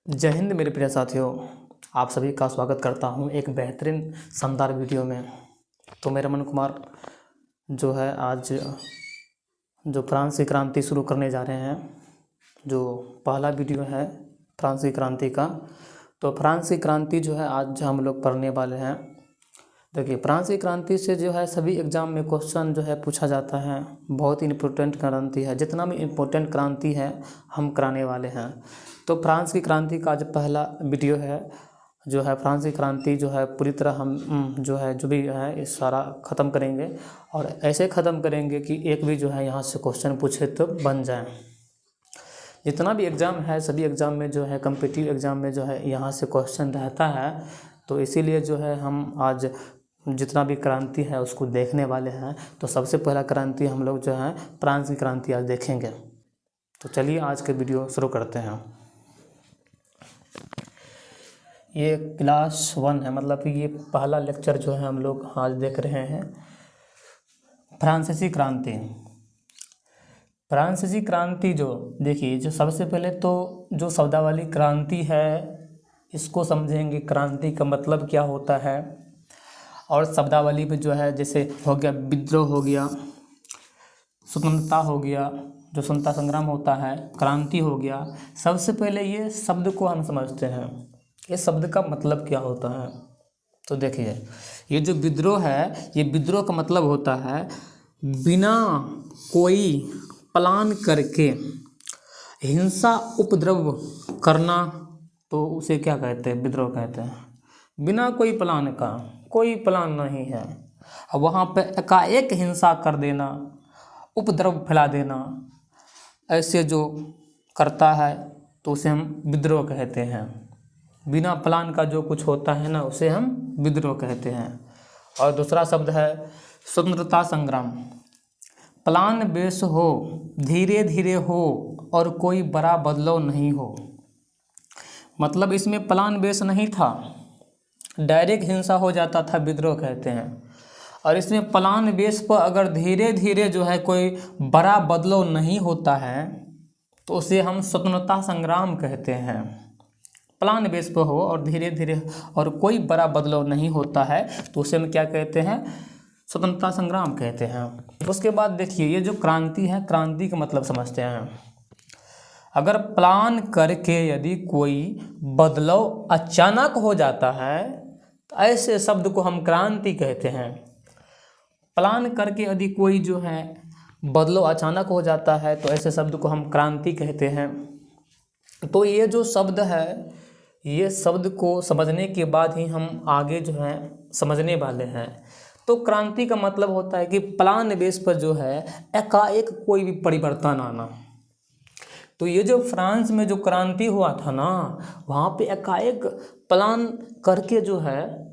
जय हिंद मेरे प्रिय साथियों, आप सभी का स्वागत करता हूं एक बेहतरीन शानदार वीडियो में। तो मेरा मन कुमार जो है आज जो फ्रांस की क्रांति शुरू करने जा रहे हैं, जो पहला वीडियो है फ्रांस की क्रांति का। तो फ्रांस की क्रांति जो है आज हम लोग पढ़ने वाले हैं। देखिए, फ्रांस की क्रांति से जो है सभी एग्ज़ाम में क्वेश्चन जो है पूछा जाता है। बहुत ही इम्पोर्टेंट क्रांति है, जितना भी इम्पोर्टेंट क्रांति है हम कराने वाले हैं। तो फ्रांस की क्रांति का जो पहला वीडियो है जो है फ्रांस की क्रांति जो है पूरी तरह हम जो है जो भी है इस सारा ख़त्म करेंगे, और ऐसे ख़त्म करेंगे कि एक भी जो है यहाँ से क्वेश्चन पूछे तो बन जाए। जितना भी एग्ज़ाम है सभी एग्ज़ाम में जो है कम्पिटिटिव एग्ज़ाम में जो है यहाँ से क्वेश्चन रहता है। तो इसीलिए जो है हम आज जितना भी क्रांति है उसको देखने वाले हैं। तो सबसे पहला क्रांति हम लोग जो है फ्रांस की क्रांति आज देखेंगे। तो चलिए आज के वीडियो शुरू करते हैं। ये क्लास 1 है, मतलब कि ये पहला लेक्चर जो है हम लोग आज देख रहे हैं। फ्रांसीसी क्रांति। फ्रांसीसी क्रांति जो देखिए, जो सबसे पहले तो जो शब्दावली क्रांति है इसको समझेंगे। क्रांति का मतलब क्या होता है, और शब्दावली में जो है जैसे हो गया विद्रोह, हो गया स्वतंत्रता, हो गया जो स्वतंत्रता संग्राम होता है, क्रांति हो गया। सबसे पहले ये शब्द को हम समझते हैं, ये शब्द का मतलब क्या होता है। तो देखिए, ये जो विद्रोह है, ये विद्रोह का मतलब होता है बिना कोई प्लान करके हिंसा उपद्रव करना। तो उसे क्या कहते हैं? विद्रोह कहते हैं। बिना कोई प्लान का, कोई प्लान नहीं है, और वहाँ पे एकाएक हिंसा कर देना, उपद्रव फैला देना, ऐसे जो करता है तो उसे हम विद्रोह कहते हैं। बिना प्लान का जो कुछ होता है ना, उसे हम विद्रोह कहते हैं। और दूसरा शब्द है स्वतंत्रता संग्राम। प्लान बेस हो, धीरे धीरे हो, और कोई बड़ा बदलाव नहीं हो। मतलब इसमें प्लान बेस नहीं था, डायरेक्ट हिंसा हो जाता था, विद्रोह कहते हैं। और इसमें प्लान बेस पर अगर धीरे धीरे जो है कोई बड़ा बदलाव नहीं होता है तो उसे हम स्वतंत्रता संग्राम कहते हैं। प्लान बेस पर हो और धीरे धीरे और कोई बड़ा बदलाव नहीं होता है तो उसे हम क्या कहते हैं? स्वतंत्रता संग्राम कहते हैं। उसके बाद देखिए, ये जो क्रांति है, क्रांति का मतलब समझते हैं। अगर प्लान करके यदि कोई बदलाव अचानक हो जाता है तो ऐसे शब्द को हम क्रांति कहते हैं। प्लान करके यदि कोई जो है बदलाव अचानक हो जाता है तो ऐसे शब्द को हम क्रांति कहते हैं। तो ये जो शब्द है, ये शब्द को समझने के बाद ही हम आगे जो है समझने वाले हैं। तो क्रांति का मतलब होता है कि प्लान बेस पर जो है एकाएक कोई भी परिवर्तन आना। तो ये जो फ्रांस में जो क्रांति हुआ था ना, वहाँ पे एकाएक प्लान करके जो है,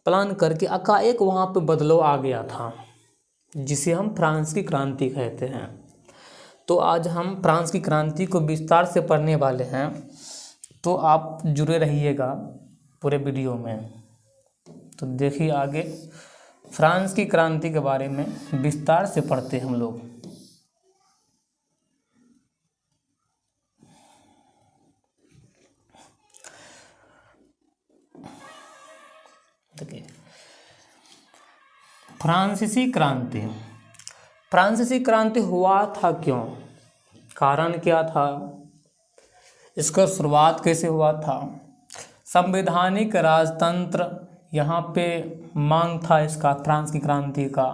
प्लान करके एकाएक वहाँ पे बदलाव आ गया था, जिसे हम फ्रांस की क्रांति कहते हैं। तो आज हम फ्रांस की क्रांति को विस्तार से पढ़ने वाले हैं, तो आप जुड़े रहिएगा पूरे वीडियो में। तो देखिए, आगे फ्रांस की क्रांति के बारे में विस्तार से पढ़ते हम लोग। देखिए, फ्रांसीसी क्रांति। फ्रांसीसी क्रांति हुआ था क्यों, कारण क्या था, इसका शुरुआत कैसे हुआ था। संवैधानिक राजतंत्र यहाँ पे मांग था इसका, फ्रांस की क्रांति का।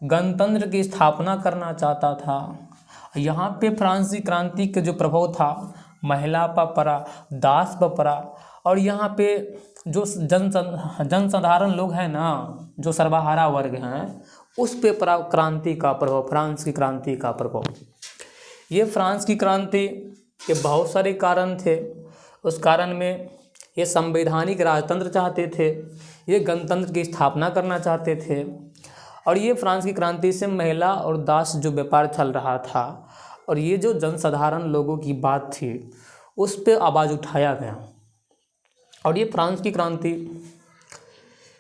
गणतंत्र की स्थापना करना चाहता था। यहाँ पे फ्रांस की क्रांति के जो प्रभाव था, महिला पर पड़ा, दास पर पड़ा, और यहाँ पे जो जनसाधारण लोग हैं ना, जो सर्वहारा वर्ग हैं, उस पे पड़ा क्रांति का प्रभाव, फ्रांस की क्रांति का प्रभाव। ये फ्रांस की क्रांति के बहुत सारे कारण थे। उस कारण में ये संवैधानिक राजतंत्र चाहते थे, ये गणतंत्र की स्थापना करना चाहते थे, और ये फ्रांस की क्रांति से महिला और दास जो व्यापार चल रहा था, और ये जो जनसाधारण लोगों की बात थी, उस पे आवाज़ उठाया गया। और ये फ्रांस की क्रांति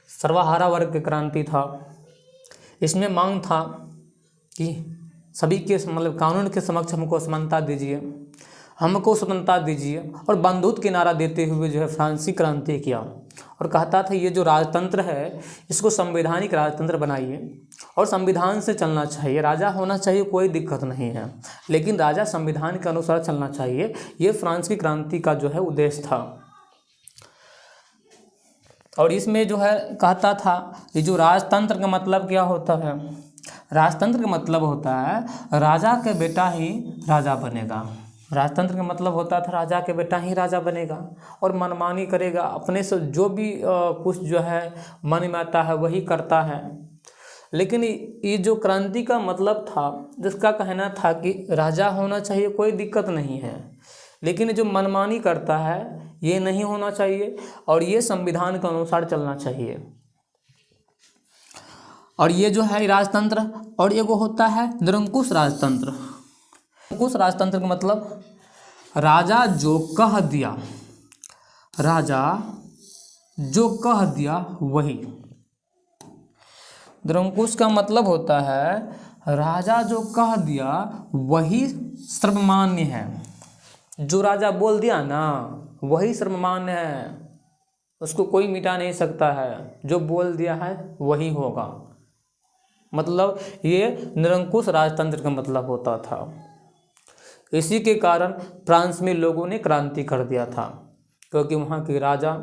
सर्वहारा वर्ग की क्रांति था। इसमें मांग था कि सभी के मतलब कानून के समक्ष हमको समानता दीजिए, हमको स्वतंत्रता दीजिए, और बंदूक के नारा देते हुए जो है फ्रांसीसी क्रांति किया और कहता था ये जो राजतंत्र है इसको संवैधानिक राजतंत्र बनाइए और संविधान से चलना चाहिए, राजा होना चाहिए कोई दिक्कत नहीं है, लेकिन राजा संविधान के अनुसार चलना चाहिए। ये फ्रांस की क्रांति का जो है उद्देश्य था। और इसमें जो है कहता था ये जो राजतंत्र का मतलब क्या होता है, राजतंत्र का मतलब होता है राजा के बेटा ही राजा बनेगा। राजतंत्र का मतलब होता था राजा के बेटा ही राजा बनेगा और मनमानी करेगा, अपने से जो भी कुछ जो है मन में आता है वही करता है। लेकिन ये जो क्रांति का मतलब था, जिसका कहना था कि राजा होना चाहिए कोई दिक्कत नहीं है, लेकिन जो मनमानी करता है ये नहीं होना चाहिए और ये संविधान के अनुसार चलना चाहिए। और ये जो है राजतंत्र, और एगो होता है निरंकुश राजतंत्र। निरंकुश राजतंत्र का मतलब राजा जो कह दिया, राजा जो कह दिया वही। निरंकुश का मतलब होता है राजा जो कह दिया वही सर्वमान्य है। जो राजा बोल दिया ना वही सर्वमान्य है, उसको कोई मिटा नहीं सकता है, जो बोल दिया है वही होगा। मतलब ये निरंकुश राजतंत्र का मतलब होता था। इसी के कारण फ्रांस में लोगों ने क्रांति कर दिया था, क्योंकि वहाँ के राजा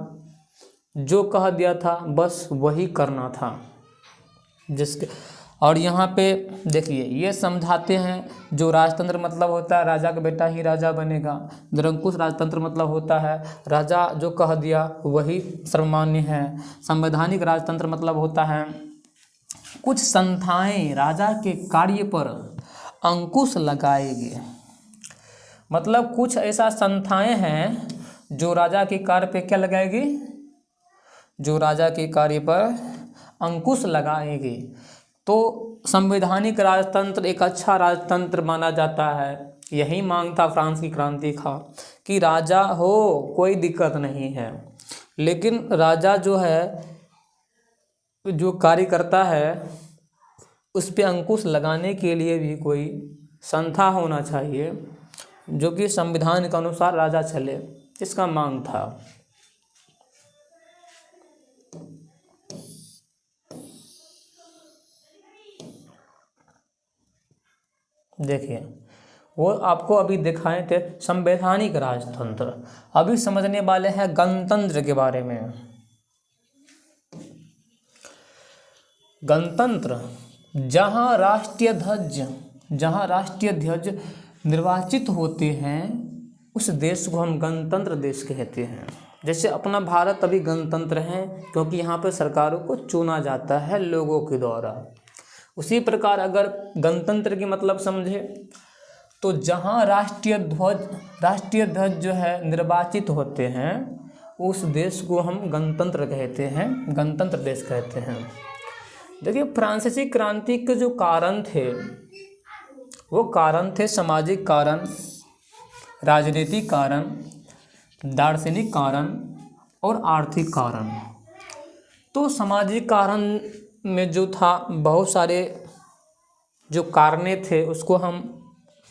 जो कह दिया था बस वही करना था। जिसके और यहाँ पे देखिए ये समझाते हैं जो राजतंत्र मतलब होता है राजा का बेटा ही राजा बनेगा। निरंकुश राजतंत्र मतलब होता है राजा जो कह दिया वही सर्वमान्य है। संवैधानिक राजतंत्र मतलब होता है कुछ संस्थाएं राजा के कार्य पर अंकुश लगाएगी। मतलब कुछ ऐसा संस्थाएं हैं जो राजा के कार्य पे क्या लगाएगी, जो राजा के कार्य पर अंकुश लगाएगी। तो संवैधानिक राजतंत्र एक अच्छा राजतंत्र माना जाता है। यही मांग था फ्रांस की क्रांति का कि राजा हो कोई दिक्कत नहीं है, लेकिन राजा जो है जो कार्य करता है उस पे अंकुश लगाने के लिए भी कोई संस्था होना चाहिए जो कि संविधान के अनुसार राजा चले, इसका मांग था। देखिए वो आपको अभी दिखाए थे संवैधानिक राजतंत्र, अभी समझने वाले हैं गणतंत्र के बारे में। गणतंत्र जहाँ राष्ट्रीय ध्वज निर्वाचित होते हैं उस देश को हम गणतंत्र देश कहते हैं। जैसे अपना भारत अभी गणतंत्र है क्योंकि यहाँ पर सरकारों को चुना जाता है लोगों के द्वारा। उसी प्रकार अगर गणतंत्र की मतलब समझे तो जहाँ राष्ट्रीय ध्वज जो है निर्वाचित होते हैं उस देश को हम गणतंत्र कहते हैं, गणतंत्र देश कहते हैं। देखिए फ्रांसीसी क्रांति के जो कारण थे वो कारण थे सामाजिक कारण, राजनीतिक कारण, दार्शनिक कारण और आर्थिक कारण। तो सामाजिक कारण में जो था बहुत सारे जो कारणे थे उसको हम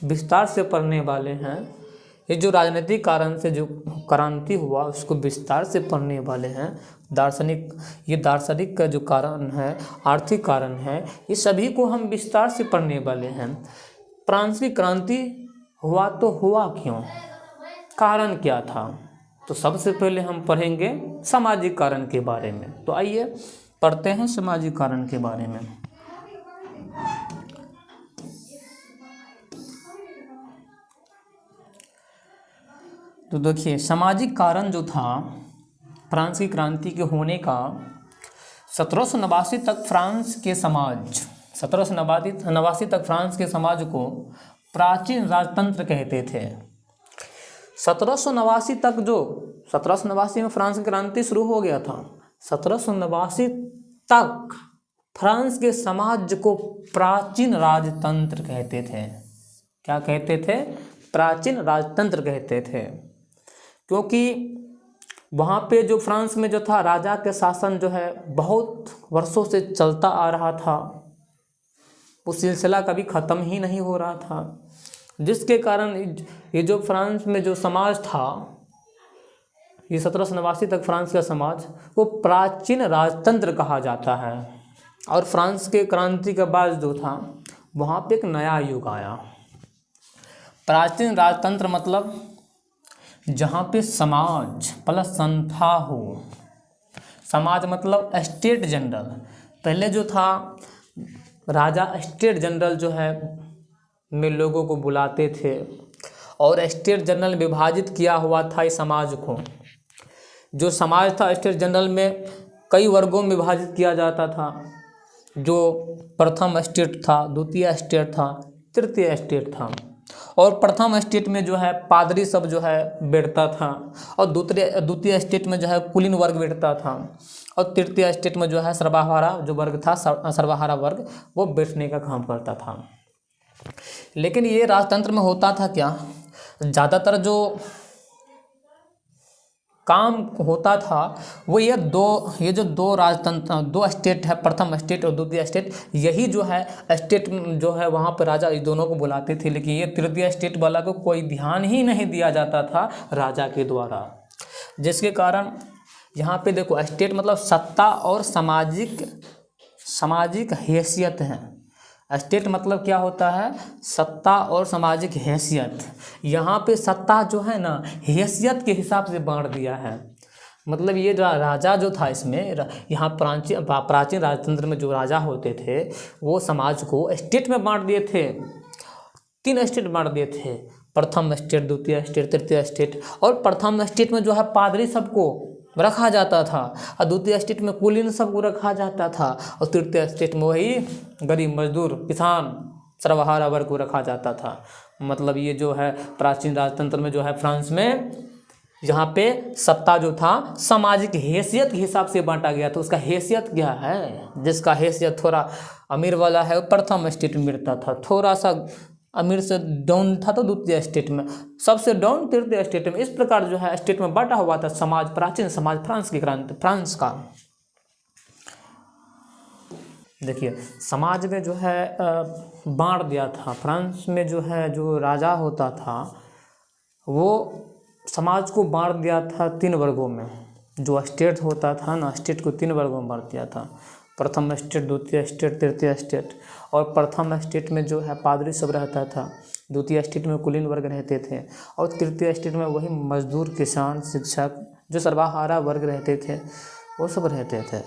विस्तार से पढ़ने वाले हैं। ये जो राजनीतिक कारण से जो क्रांति हुआ उसको विस्तार से पढ़ने वाले हैं। दार्शनिक का जो कारण है, आर्थिक कारण है, ये सभी को हम विस्तार से पढ़ने वाले हैं। फ्रांस की क्रांति हुआ तो हुआ क्यों, कारण क्या था, तो सबसे पहले हम पढ़ेंगे सामाजिक कारण के बारे में। तो आइए पढ़ते हैं सामाजिक कारण के बारे में। तो देखिए सामाजिक कारण जो था फ्रांस की क्रांति के होने का, 1789 तक फ्रांस के समाज को प्राचीन राजतंत्र कहते थे। 1789 में फ्रांस की क्रांति शुरू हो गया था। 1789 तक फ्रांस के समाज को प्राचीन राजतंत्र कहते थे। क्या कहते थे? प्राचीन राजतंत्र कहते थे, क्योंकि वहाँ पे जो फ्रांस में जो था राजा के शासन जो है बहुत वर्षों से चलता आ रहा था, वो सिलसिला कभी ख़त्म ही नहीं हो रहा था। जिसके कारण ये जो फ्रांस में जो समाज था, ये 1789 तक फ्रांस का समाज वो प्राचीन राजतंत्र कहा जाता है। और फ्रांस के क्रांति के बाद जो था वहाँ पे एक नया युग आया। प्राचीन राजतंत्र मतलब जहाँ पे समाज प्लस संस्था हो। समाज मतलब स्टेट जनरल। पहले जो था राजा स्टेट जनरल जो है में लोगों को बुलाते थे और स्टेट जनरल विभाजित किया हुआ था इस समाज को। जो समाज था स्टेट जनरल में कई वर्गों में विभाजित किया जाता था। जो प्रथम स्टेट था, द्वितीय स्टेट था, तृतीय स्टेट था। और प्रथम स्टेट में जो है पादरी सब जो है बैठता था और द्वितीय स्टेट में जो है कुलीन वर्ग बैठता था और तृतीय स्टेट में जो है सर्वहारा जो वर्ग था, सर्वहारा वर्ग वो बैठने का काम करता था। लेकिन ये राजतंत्र में होता था क्या, ज़्यादातर जो काम होता था वो ये जो दो राजतंत्र, दो स्टेट है, प्रथम स्टेट और द्वितीय स्टेट, यही जो है स्टेट जो है वहाँ पर राजा इस दोनों को बुलाते थे। लेकिन ये तृतीय स्टेट वाला को कोई ध्यान ही नहीं दिया जाता था राजा के द्वारा, जिसके कारण यहाँ पे देखो स्टेट मतलब सत्ता और सामाजिक हैसियत है। स्टेट मतलब क्या होता है, सत्ता और सामाजिक हैसियत। यहाँ पे सत्ता जो है ना हैसियत के हिसाब से बांट दिया है। मतलब ये राजा जो था इसमें, यहाँ प्राचीन राजतंत्र में जो राजा होते थे वो समाज को स्टेट में बांट दिए थे। 3 स्टेट बांट दिए थे, प्रथम स्टेट, द्वितीय स्टेट, तृतीय स्टेट। और प्रथम स्टेट में जो है पादरी सबको रखा जाता था और द्वितीय स्टेट में कुलीन सबको रखा जाता था और तृतीय स्टेट में वही गरीब मजदूर किसान सर्वहारा वर्ग को रखा जाता था। मतलब ये जो है प्राचीन राजतंत्र में जो है फ्रांस में यहाँ पे सत्ता जो था सामाजिक हैसियत के हिसाब से बांटा गया। तो उसका हैसियत क्या है, जिसका हैसियत थोड़ा अमीर वाला है वो प्रथम स्टेट में मिलता था, थोड़ा सा अमीर से डाउन था तो द्वितीय स्टेट में, सबसे डाउन तृतीय स्टेट में। इस प्रकार जो है स्टेट में बांटा हुआ था समाज, प्राचीन समाज फ्रांस की क्रांति, फ्रांस का। देखिए समाज में जो है बांट दिया था। फ्रांस में जो है जो राजा होता था वो समाज को बांट दिया था 3 वर्गों में। जो स्टेट होता था ना, स्टेट को 3 वर्गों में बांट दिया था, प्रथम स्टेट, द्वितीय स्टेट, तृतीय स्टेट। और प्रथम स्टेट में जो है पादरी सब रहता था, द्वितीय स्टेट में कुलीन वर्ग रहते थे और तृतीय स्टेट में वही मजदूर, किसान, शिक्षक जो सर्वहारा वर्ग रहते थे वो सब रहते थे।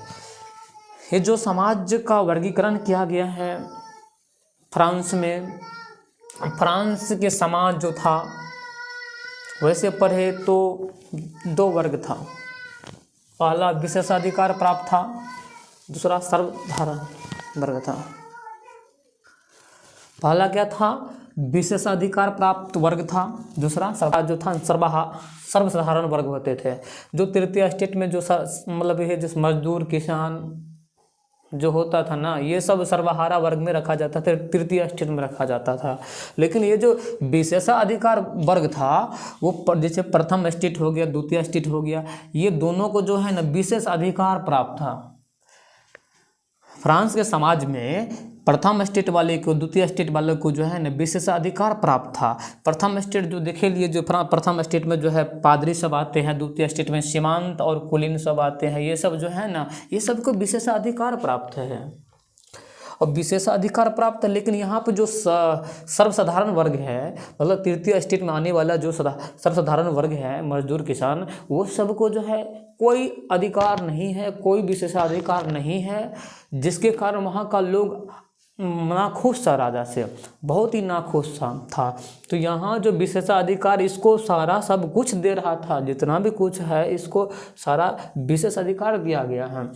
ये जो समाज का वर्गीकरण किया गया है फ्रांस में, फ्रांस के समाज जो था वैसे पढ़े तो 2 वर्ग था। पहला विशेषाधिकार प्राप्त था, दूसरा सर्वसाधारण वर्ग था। पहला क्या था, विशेषाधिकार प्राप्त वर्ग था, दूसरा जो था सर्वसाधारण वर्ग होते थे। जो तृतीय स्टेट में जो मतलब ये जो मजदूर, किसान जो होता था ना, ये सब सर्वहारा वर्ग में रखा जाता था, तृतीय स्टेट में रखा जाता था। लेकिन ये जो विशेषाधिकार वर्ग था वो जैसे प्रथम स्टेट हो गया, द्वितीय स्टेट हो गया, ये दोनों को जो है ना विशेष अधिकार प्राप्त था। फ्रांस के समाज में प्रथम स्टेट वाले को, द्वितीय स्टेट वाले को जो है ना विशेषाधिकार प्राप्त था। प्रथम स्टेट जो देखे लिए, जो प्रथम स्टेट में जो है पादरी सब आते हैं, द्वितीय स्टेट में सीमांत और कुलीन सब आते हैं, ये सब जो है ना ये सबको विशेषाधिकार प्राप्त है और विशेषाधिकार प्राप्त है। लेकिन यहाँ पे जो सर्वसाधारण वर्ग है, मतलब तृतीय स्टेट में आने वाला जो सर्वसाधारण वर्ग है, मजदूर, किसान, वो सबको जो है कोई अधिकार नहीं है, कोई विशेषाधिकार नहीं है, जिसके कारण वहाँ का लोग नाखुश था, राजा से बहुत ही नाखुश था। तो यहाँ जो विशेषाधिकार इसको सारा सब कुछ दे रहा था, जितना भी कुछ है इसको सारा विशेषाधिकार दिया गया है।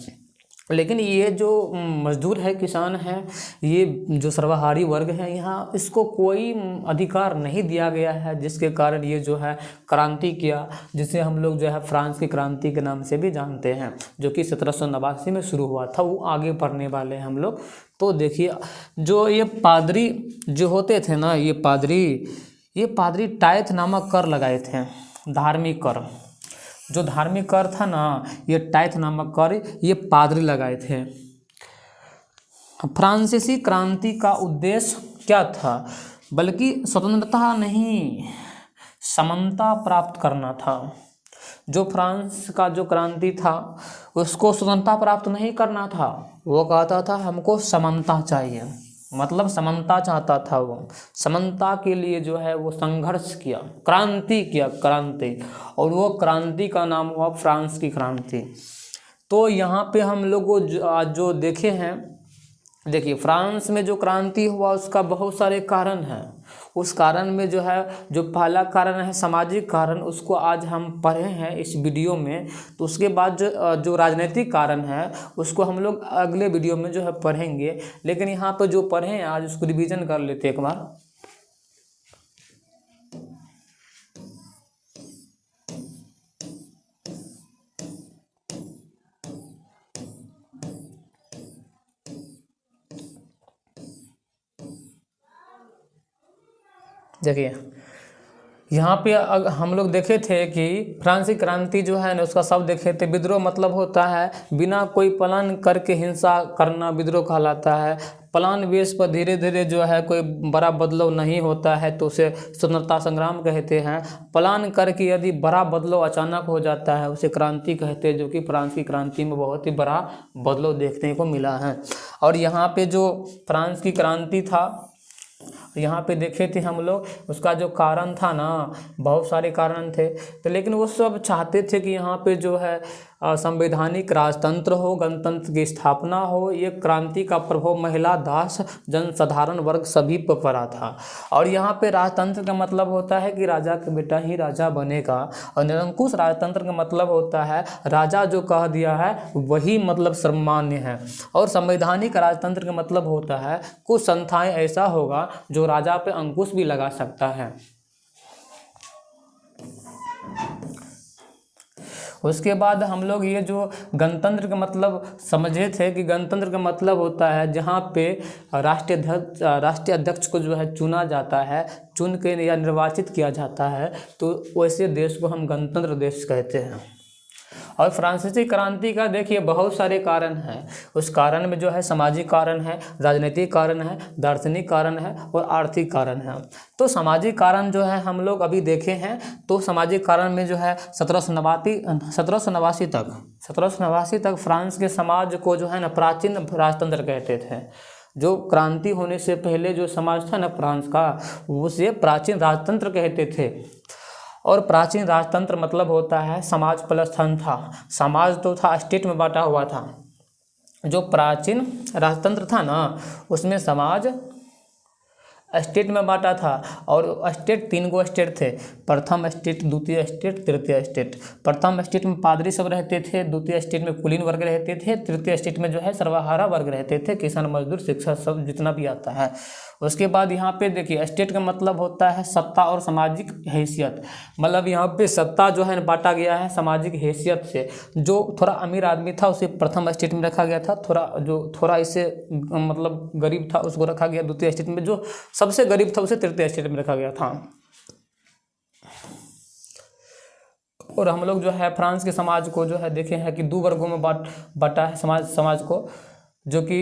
लेकिन ये जो मजदूर है, किसान है, ये जो सर्वहारी वर्ग है, यहाँ इसको कोई अधिकार नहीं दिया गया है, जिसके कारण ये जो है क्रांति किया, जिसे हम लोग जो है फ्रांस की क्रांति के नाम से भी जानते हैं, जो कि 1789 में शुरू हुआ था। वो आगे पढ़ने वाले हैं हम लोग। तो देखिए जो ये पादरी जो होते थे ना, ये पादरी टाइथ नामक कर लगाए थे, धार्मिक कर। जो धार्मिक कर था ना, ये टाइथ नामक कर ये पादरी लगाए थे। फ्रांसीसी क्रांति का उद्देश्य क्या था, बल्कि स्वतंत्रता नहीं, समानता प्राप्त करना था। जो फ्रांस का जो क्रांति था उसको स्वतंत्रता प्राप्त नहीं करना था, वो कहता था हमको समानता चाहिए, मतलब समानता चाहता था। वो समानता के लिए जो है वो संघर्ष किया, क्रांति किया, क्रांति, और वो क्रांति का नाम हुआ फ्रांस की क्रांति। तो यहाँ पे हम लोग जो देखे हैं, देखिए फ्रांस में जो क्रांति हुआ उसका बहुत सारे कारण हैं। उस कारण में जो है, जो पहला कारण है सामाजिक कारण, उसको आज हम पढ़े हैं इस वीडियो में। तो उसके बाद जो राजनीतिक कारण है उसको हम लोग अगले वीडियो में जो है पढ़ेंगे। लेकिन यहाँ पर जो पढ़े हैं आज उसको रिवीजन कर लेते एक बार। देखिए यहाँ पे हम लोग देखे थे कि फ्रांसीसी क्रांति जो है ना उसका शब्द देखे थे, विद्रोह मतलब होता है बिना कोई प्लान करके हिंसा करना विद्रोह कहलाता है। प्लान बेस पर धीरे धीरे जो है कोई बड़ा बदलाव नहीं होता है तो उसे स्वतंत्रता संग्राम कहते हैं। प्लान करके यदि बड़ा बदलाव अचानक हो जाता है उसे क्रांति कहते हैं, जो कि फ्रांस की क्रांति में बहुत ही बड़ा बदलाव देखने को मिला है। और यहाँ पे जो फ्रांस की क्रांति था यहाँ पे देखे थे हम लोग, उसका जो कारण था ना, बहुत सारे कारण थे। तो लेकिन वो सब चाहते थे कि यहाँ पे जो है संवैधानिक राजतंत्र हो, गणतंत्र की स्थापना हो। ये क्रांति का प्रभाव महिला, दास, जनसाधारण वर्ग सभी पर पड़ा था। और यहाँ पे राजतंत्र का मतलब होता है कि राजा का बेटा ही राजा बनेगा, और निरंकुश राजतंत्र का मतलब होता है राजा जो कह दिया है वही मतलब सर्वमान्य है। और संवैधानिक राजतंत्र का मतलब होता है कुछ संस्थाएं ऐसा होगा जो राजा पे अंकुश भी लगा सकता है। उसके बाद हम लोग ये जो गणतंत्र का मतलब समझे थे कि गणतंत्र का मतलब होता है जहाँ पे राष्ट्रीय अध्यक्ष को जो है चुना जाता है, चुन के या निर्वाचित किया जाता है, तो वैसे देश को हम गणतंत्र देश कहते हैं। और फ्रांसीसी क्रांति का देखिए बहुत सारे कारण हैं। उस कारण में जो है सामाजिक कारण है, राजनीतिक कारण है, दार्शनिक कारण है और आर्थिक कारण है। तो सामाजिक कारण जो है हम लोग अभी देखे हैं, तो सामाजिक कारण में जो है 1789 तक फ्रांस के समाज को जो है ना प्राचीन राजतंत्र कहते थे। जो क्रांति होने से पहले जो समाज था ना फ्रांस का, उसे प्राचीन राजतंत्र कहते थे। और प्राचीन राजतंत्र मतलब होता है समाज प्लस तंत्र। समाज तो था, स्टेट में बांटा हुआ था। जो प्राचीन राजतंत्र था ना उसमें समाज स्टेट में बांटा था, और स्टेट 3 गो स्टेट थे, प्रथम स्टेट, द्वितीय स्टेट, तृतीय स्टेट। प्रथम स्टेट में पादरी सब रहते थे, द्वितीय स्टेट में कुलीन वर्ग रहते थे, तृतीय स्टेट में जो है सर्वहारा वर्ग रहते थे, किसान, मजदूर, शिक्षक सब जितना भी आता है। उसके बाद यहाँ पे देखिए स्टेट का मतलब होता है सत्ता और सामाजिक हैसियत। मतलब यहाँ पे सत्ता जो है बांटा गया है सामाजिक हैसियत से। जो थोड़ा अमीर आदमी था उसे प्रथम स्टेट में रखा गया था, थोड़ा इससे मतलब गरीब था उसको रखा गया द्वितीय स्टेट में, जो सबसे गरीब था उसे तृतीय स्टेट में रखा गया था। और हम लोग जो है फ्रांस के समाज को जो है देखे हैं कि 2 वर्गों में बांटा है समाज को, जो कि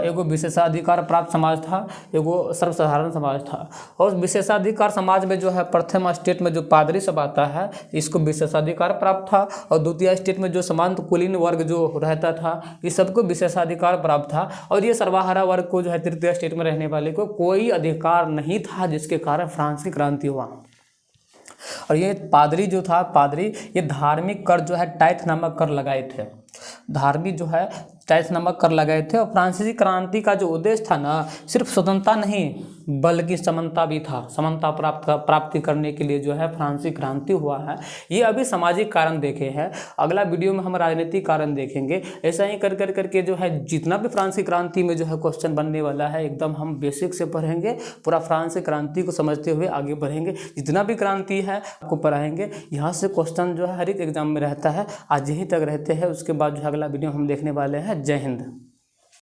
एगो विशेषाधिकार प्राप्त समाज था, एगो सर्वसाधारण समाज था। और विशेषाधिकार समाज में जो है प्रथम स्टेट में जो पादरी सब आता है इसको विशेषाधिकार प्राप्त था, और द्वितीय स्टेट में जो सामान्य कुलीन वर्ग जो रहता था इस सबको विशेषाधिकार प्राप्त था। और ये सर्वहारा वर्ग को जो है तृतीय स्टेट में रहने वाले को कोई अधिकार नहीं था, जिसके कारण फ्रांस की क्रांति हुआ। और ये पादरी जो था, पादरी ये धार्मिक कर जो है टैक्स नामक कर लगाए थे, धार्मिक जो है टैक्स नामक कर लगाए थे। और फ्रांसीसी क्रांति का जो उद्देश्य था ना सिर्फ स्वतंत्रता नहीं बल्कि समानता भी था। समानता प्राप्ति करने के लिए जो है फ्रांसीसी क्रांति हुआ है। ये अभी सामाजिक कारण देखे हैं, अगला वीडियो में हम राजनीतिक कारण देखेंगे। ऐसा ही कर करके जो है जितना भी फ्रांसीसी क्रांति में जो है क्वेश्चन बनने वाला है एकदम हम बेसिक से पढ़ेंगे, पूरा फ्रांसीसी क्रांति को समझते हुए आगे बढ़ेंगे। जितना भी क्रांति है आपको पढ़ाएंगे, यहाँ से क्वेश्चन जो है हर एक एग्जाम में रहता है। आज यहीं तक रहते हैं, उसके बाद जो है अगला वीडियो हम देखने वाले हैं। जय हिंद।